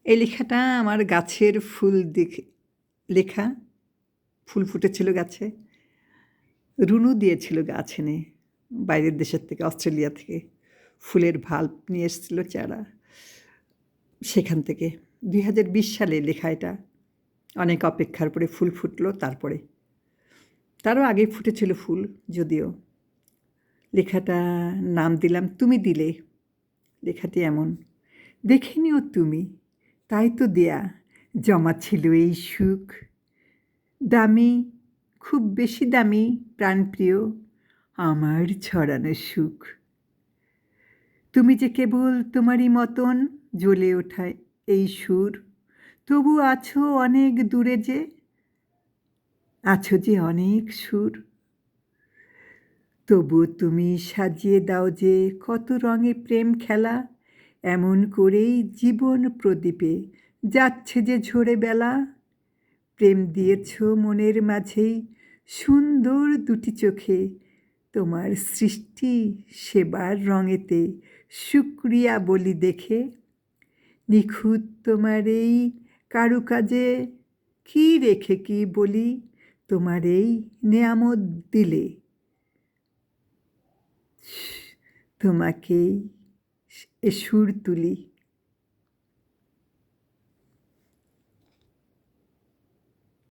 এই লেখাটা আমার গাছের ফুল দেখে লেখা। ফুল ফুটেছিল গাছে। রুনু দিয়েছিল গাছ এনে, বাইরের দেশের থেকে, অস্ট্রেলিয়া থেকে। ফুলের ভাল্ব নিয়ে এসেছিল চারা, সেখান থেকে। 2020 সালে লেখা এটা। অনেক অপেক্ষার পরে ফুল ফুটলো তারপরে। তারও আগে ফুটেছিল ফুল যদিও। লেখাটা নাম দিলাম তুমি দিলে। লেখাটি এমন: দেখে নিও তুমি, তাই তো দেয়া, জমা ছিল এই সুখ। দামি, খুব বেশি দামি, প্রাণপ্রিয় আমার ছড়ানো সুখ। তুমি যে কেবল তোমারই মতন জ্বলে ওঠায় এই সুর, তবু আছো অনেক দূরে যে, আছো যে অনেক সুর। তবু তুমি সাজিয়ে দাও যে কত রঙে প্রেম খেলা, এমন করেই জীবন প্রদীপে যাচ্ছে যে ঝরে বেলা। প্রেম দিয়েছ মনের মাঝেই সুন্দর দুটি চোখে, তোমার সৃষ্টি সেবার রঙেতে শুক্রিয়া বলি দেখে। নিখুঁত তোমার এই কারুকাজে কি রেখে কি বলি, তোমার এই নেয়ামত দিলে। তোমাকেই এ সুর তুলি।